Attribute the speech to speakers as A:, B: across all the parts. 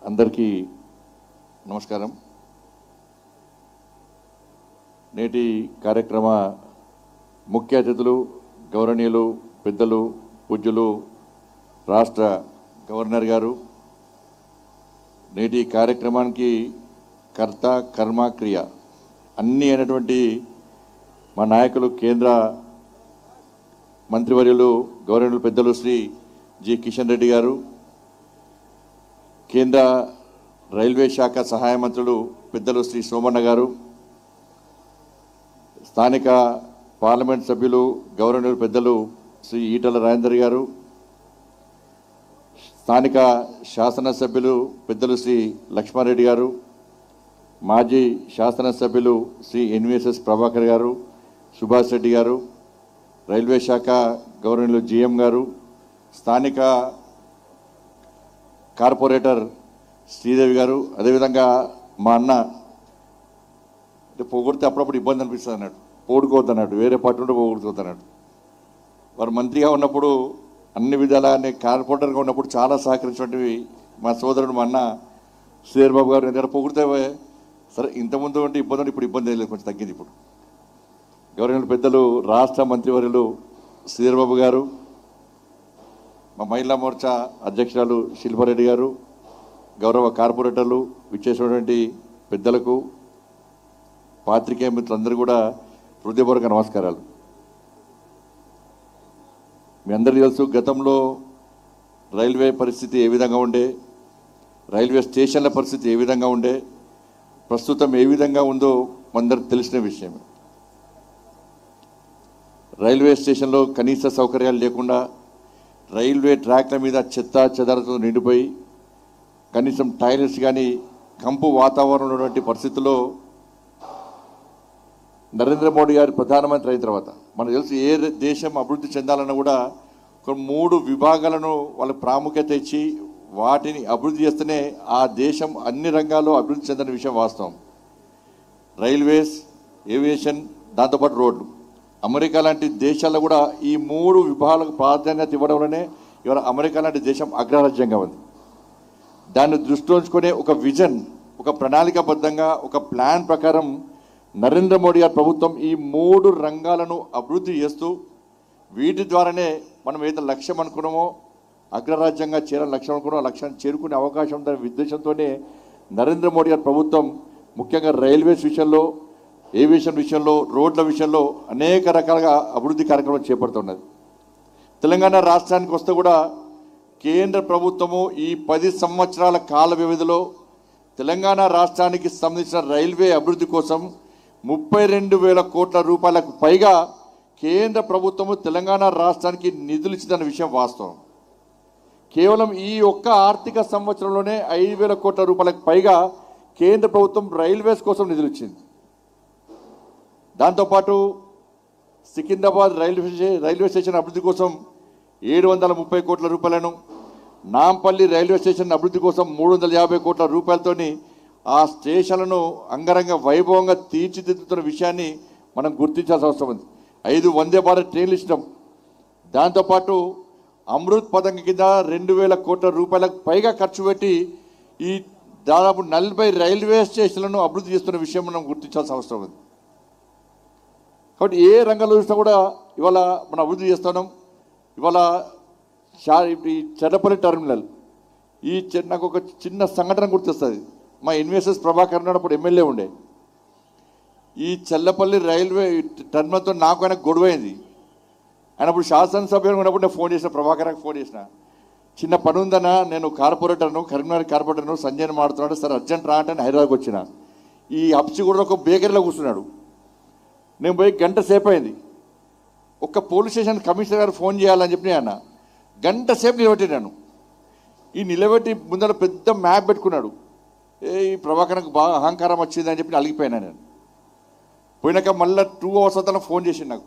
A: అందరికీ నమస్కారం. నేటి కార్యక్రమ ముఖ్య అతిథులు, గౌరవనీయులు, పెద్దలు, పూజ్యులు, రాష్ట్ర గవర్నర్ గారు, నేటి కార్యక్రమానికి కర్త కర్మ క్రియ అన్నీ అయినటువంటి మా నాయకులు, కేంద్ర మంత్రివర్యులు, గౌరవనీయులు పెద్దలు శ్రీ జి కిషన్ రెడ్డి గారు, కేంద్ర రైల్వే శాఖ సహాయ మంత్రులు పెద్దలు శ్రీ సోమన్న గారు, స్థానిక పార్లమెంట్ సభ్యులు గౌరవనీయులు పెద్దలు శ్రీ ఈటల రాజేందర్ గారు, స్థానిక శాసనసభ్యులు పెద్దలు శ్రీ లక్ష్మారెడ్డి గారు, మాజీ శాసనసభ్యులు శ్రీ ఎన్విఎస్ఎస్ ప్రభాకర్ గారు, సుభాష్ రెడ్డి గారు, రైల్వే శాఖ గౌరవనీయులు జిఎం గారు, స్థానిక కార్పొరేటర్ శ్రీదేవి గారు, అదేవిధంగా మా అన్న పొగిడితే అప్పుడప్పుడు ఇబ్బంది అనిపిస్తుంది అన్నాడు, పోడుకోవద్దు అన్నాడు, వేరే పార్టీ ఉంటే పోగొడుకోవద్దు అన్నాడు. వారు మంత్రిగా ఉన్నప్పుడు అన్ని విధాలని కార్పొరేటర్గా ఉన్నప్పుడు చాలా సహకరించినవి మా సోదరుడు మా అన్న శ్రీధర్ బాబు గారు. ఎందుకంటే పొగిడితే సరే ఇంతకుముందు అంటే ఇబ్బంది ఉంటే ఇప్పుడు ఇబ్బంది లేదు, కొంచెం తగ్గింది. ఇప్పుడు గౌరవనీయులు పెద్దలు రాష్ట్ర మంత్రివర్యులు శ్రీధర్ బాబు గారు, మా మహిళా మోర్చా అధ్యక్షురాలు శిల్పారెడ్డి గారు, గౌరవ కార్పొరేటర్లు, విచ్చేసినటువంటి పెద్దలకు, పాత్రికేయ మిత్రులందరూ కూడా హృదయపూర్వక నమస్కారాలు. మీ అందరికీ తెలుసు గతంలో రైల్వే పరిస్థితి ఏ విధంగా ఉండే, రైల్వే స్టేషన్ల పరిస్థితి ఏ విధంగా ఉండే, ప్రస్తుతం ఏ విధంగా ఉందో మనందరికి తెలిసిన విషయమే. రైల్వే స్టేషన్లో కనీస సౌకర్యాలు లేకుండా, రైల్వే ట్రాక్ల మీద చెత్త చెదరతో నిండిపోయి, కనీసం టాయిలెట్స్ కానీ కంపు వాతావరణం ఉన్నటువంటి పరిస్థితుల్లో నరేంద్ర మోడీ గారు ప్రధానమంత్రి అయిన తర్వాత మనకు తెలుసు ఏ దేశం అభివృద్ధి చెందాలన్నా కూడా ఒక 3 విభాగాలను వాళ్ళ ప్రాముఖ్యత ఇచ్చి వాటిని అభివృద్ధి చేస్తేనే ఆ దేశం అన్ని రంగాల్లో అభివృద్ధి చెందిన విషయం వాస్తవం. రైల్వేస్, ఏవియేషన్, దాంతోపాటు రోడ్లు. అమెరికా లాంటి దేశాల్లో కూడా ఈ 3 విభాగాలకు ప్రాధాన్యత ఇవ్వడం వల్లనే ఇవాళ అమెరికా లాంటి దేశం అగ్రరాజ్యంగా ఉంది. దాన్ని దృష్టిలో ఉంచుకునే ఒక విజన్, ఒక ప్రణాళికాబద్ధంగా ఒక ప్లాన్ ప్రకారం నరేంద్ర మోడీ గారి ప్రభుత్వం ఈ 3 రంగాలను అభివృద్ధి చేస్తూ వీటి ద్వారానే మనం ఏదైతే లక్ష్యం అనుకున్నామో, అగ్రరాజ్యంగా చేరాలని లక్ష్యం అనుకున్నామో లక్ష్యాన్ని చేరుకునే అవకాశం ఉందనే ఉద్దేశంతోనే నరేంద్ర మోడీ గారి ప్రభుత్వం ముఖ్యంగా రైల్వేస్ విషయంలో, ఏవియేషన్ విషయంలో, రోడ్ల విషయంలో అనేక రకాలుగా అభివృద్ధి కార్యక్రమాలు చేపడుతున్నది. తెలంగాణ రాష్ట్రానికి వస్తే కూడా కేంద్ర ప్రభుత్వము ఈ 10 సంవత్సరాల కాల వ్యవధిలో తెలంగాణ రాష్ట్రానికి సంబంధించిన రైల్వే అభివృద్ధి కోసం 32,000 కోట్ల రూపాయలకు పైగా కేంద్ర ప్రభుత్వము తెలంగాణ రాష్ట్రానికి నిధులు ఇచ్చిందన్న విషయం వాస్తవం. కేవలం ఈ ఒక్క ఆర్థిక సంవత్సరంలోనే 5,000 కోట్ల రూపాయలకు పైగా కేంద్ర ప్రభుత్వం రైల్వేస్ కోసం నిధులు ఇచ్చింది. దాంతోపాటు సికింద్రాబాద్ రైల్వే స్టేషన్ అభివృద్ధి కోసం 730 కోట్ల రూపాయలను, నాంపల్లి రైల్వే స్టేషన్ అభివృద్ధి కోసం 350 కోట్ల రూపాయలతోని ఆ స్టేషన్లను అంగరంగ వైభవంగా తీర్చిదిద్దుతున్న విషయాన్ని మనం గుర్తించాల్సిన అవసరం ఉంది. 5 వందే భారత్ ట్రైన్లు ఇచ్చినాం. దాంతోపాటు అమృత్ పథకం కింద 2,000 కోట్ల రూపాయలకు పైగా ఖర్చు పెట్టి ఈ దాదాపు 40 రైల్వే స్టేషన్లను అభివృద్ధి చేస్తున్న విషయం మనం గుర్తించాల్సిన అవసరం ఉంది. కాబట్టి ఏ రంగంలో చూసినా కూడా ఇవాళ మనం అభివృద్ధి చేస్తున్నాం. ఇవాళ ఈ చెర్లపల్లి టెర్మినల్, నాకు ఒక చిన్న సంఘటన గుర్తొస్తుంది. మా ఎన్విఎస్ఎస్ ప్రభాకర్ ఉన్నప్పుడు ఎమ్మెల్యే ఉండే. ఈ చెర్లపల్లి రైల్వే టెర్మినల్తో నాకు ఆయన గొడవైంది. ఆయన అప్పుడు శాసనసభ్యులు ఉన్నప్పుడు నేను ఫోన్ చేసిన, ప్రభాకర్కి ఫోన్ చేసిన, చిన్న పని ఉందన్నా, నేను కార్పొరేటర్ను, కరీంనగర్ కార్పొరేటర్ను, సంజయ్ మాడుతున్నాడు సార్, అర్జెంట్ రా అంటే హైదరాబాద్కి వచ్చిన. ఈ హబ్సిగూడలో ఒక బేకరీలో కూర్చున్నాడు. నేను పోయి గంట సేపు అయింది. ఒక్క పోలీస్ స్టేషన్ కమిషనర్ గారు ఫోన్ చేయాలని చెప్పి అన్న, గంట సేపు నిలబెట్టినాను. ఈ నిలబెట్టి ముందర పెద్ద మ్యాప్ పెట్టుకున్నాడు. ఈ ప్రభాకర్కి బాగా అహంకారం వచ్చిందని చెప్పి అలిగిపోయినా నేను. పోయినాక మళ్ళీ 2 అవర్స్ అతను ఫోన్ చేసి నాకు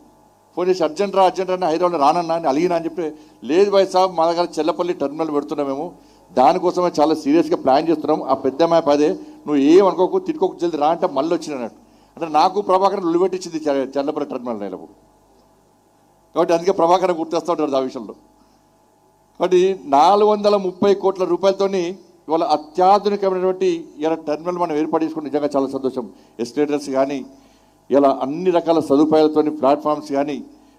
A: ఫోన్ చేసి అర్జెంట్ రా అని హైదరాబాద్ రానన్నా అని అలిగినా అని చెప్పి, లేదు భాయ్ సాబ్ మా దగ్గర చెల్లపల్లి టెర్మినల్ పెడుతున్నాం, మేము దానికోసమే చాలా సీరియస్గా ప్లాన్ చేస్తున్నాం, ఆ పెద్ద మ్యాప్ అదే, నువ్వు ఏమనుకోకు తిట్టుకోకు జల్ది రా అంటే మళ్ళీ వచ్చినట్టు. అంటే నాకు ప్రభాకర్ నిలబెట్టించింది చెల్లపల్లి టెర్మినల్ అయినప్పుడు. కాబట్టి అందుకే ప్రభాకర్ గుర్తొస్తూ ఉంటారు ఆ విషయంలో. కాబట్టి 430 కోట్ల రూపాయలతోని ఇవాళ అత్యాధునికమైనటువంటి ఇలా టెర్మినల్ మనం ఏర్పాటు చేసుకుని నిజంగా చాలా సంతోషం. ఎస్కలేటర్స్ కానీ ఇలా అన్ని రకాల సదుపాయాలతో ప్లాట్ఫామ్స్ కానీ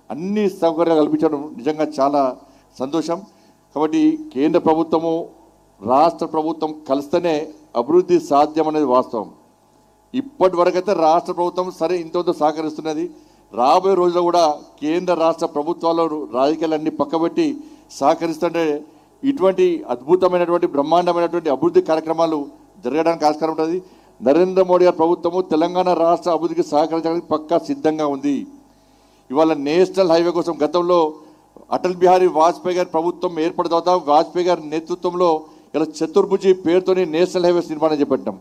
A: అన్ని సౌకర్యాలు కల్పించడం నిజంగా చాలా సంతోషం. కాబట్టి కేంద్ర ప్రభుత్వము రాష్ట్ర ప్రభుత్వం కలిస్తేనే అభివృద్ధి సాధ్యం అనేది వాస్తవం. ఇప్పటి వరకైతే రాష్ట్ర ప్రభుత్వం సరే ఇంతవరకు సహకరిస్తున్నది. రాబోయే రోజుల్లో కూడా కేంద్ర రాష్ట్ర ప్రభుత్వాలు రాజకీయాలన్నీ పక్కబెట్టి సహకరిస్తుంటే ఇటువంటి అద్భుతమైనటువంటి బ్రహ్మాండమైనటువంటి అభివృద్ధి కార్యక్రమాలు జరగడానికి ఆస్కారం ఉంటుంది. నరేంద్ర మోడీ గారి ప్రభుత్వము తెలంగాణ రాష్ట్ర అభివృద్ధికి సహకరించడానికి పక్కా సిద్ధంగా ఉంది. ఇవాళ నేషనల్ హైవే కోసం గతంలో అటల్ బిహారీ వాజ్పేయి గారి ప్రభుత్వం ఏర్పడిన తర్వాత వాజ్పేయి గారి నేతృత్వంలో ఇలా చతుర్భుజి పేరుతోని నేషనల్ హైవేస్ నిర్మాణం చేపట్టాం.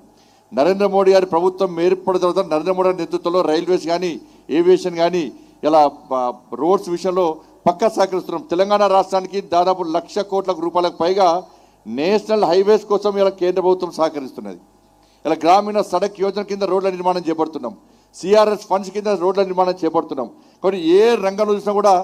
A: నరేంద్ర మోడీ గారి ప్రభుత్వం ఏర్పడిన తర్వాత నరేంద్ర మోడీ నేతృత్వంలో రైల్వేస్ కానీ ఏవియేషన్ కానీ ఇలా రోడ్స్ విషయంలో పక్కా సహకరిస్తున్నాం. తెలంగాణ రాష్ట్రానికి దాదాపు 1,00,000 కోట్ల రూపాయలకు పైగా నేషనల్ హైవేస్ కోసం ఇలా కేంద్ర ప్రభుత్వం సహకరిస్తున్నది. ఇలా గ్రామీణ సడక్ యోజన కింద రోడ్ల నిర్మాణం చేపడుతున్నాం. సిఆర్ఎస్ ఫండ్స్ కింద రోడ్ల నిర్మాణం చేపడుతున్నాం. కాబట్టి ఏ రంగంలో చూసినా కూడా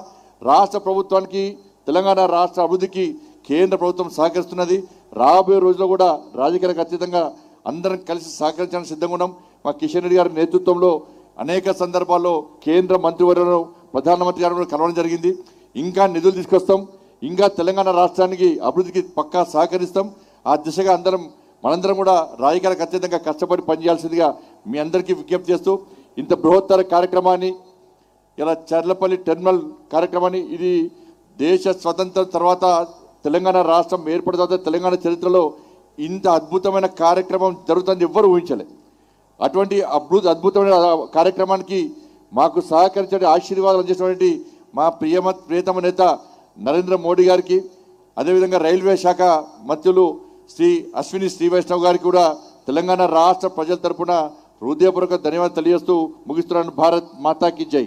A: రాష్ట్ర ప్రభుత్వానికి తెలంగాణ రాష్ట్ర అభివృద్ధికి కేంద్ర ప్రభుత్వం సహకరిస్తున్నది. రాబోయే రోజుల్లో కూడా రాజకీయాలకు అతీతంగా అందరం కలిసి సహకరించడానికి సిద్ధంగా ఉన్నాం. మా కిషన్ రెడ్డి గారి నేతృత్వంలో అనేక సందర్భాల్లో కేంద్ర మంత్రివర్యులను ప్రధానమంత్రి గారు కలవడం జరిగింది. ఇంకా నిధులు తీసుకొస్తాం, ఇంకా తెలంగాణ రాష్ట్రానికి అభివృద్ధికి పక్కా సహకరిస్తాం. ఆ దిశగా మనందరం కూడా రాజకీయాలకు అత్యధికంగా కష్టపడి పనిచేయాల్సిందిగా మీ అందరికీ విజ్ఞప్తి చేస్తూ ఇంత బృహత్తర కార్యక్రమాన్ని ఇలా చర్లపల్లి టెర్మినల్ కార్యక్రమాన్ని ఇది దేశ స్వతంత్రం తర్వాత తెలంగాణ రాష్ట్రం ఏర్పడిన తర్వాత తెలంగాణ చరిత్రలో ఇంత అద్భుతమైన కార్యక్రమం జరుగుతుందని ఎవ్వరూ ఊహించలేదు. అటువంటి అద్భుతమైన కార్యక్రమానికి మాకు సహకరించే ఆశీర్వాదాలు చేసినటువంటి మా ప్రియతమ నేత నరేంద్ర మోడీ గారికి, అదేవిధంగా రైల్వే శాఖ మంత్రులు శ్రీ అశ్విని శ్రీవైష్ణవ్ గారికి కూడా తెలంగాణ రాష్ట్ర ప్రజల తరపున హృదయపూర్వక ధన్యవాదాలు తెలియజేస్తూ ముగిస్తున్నాను. భారత్ మాతాకి జై.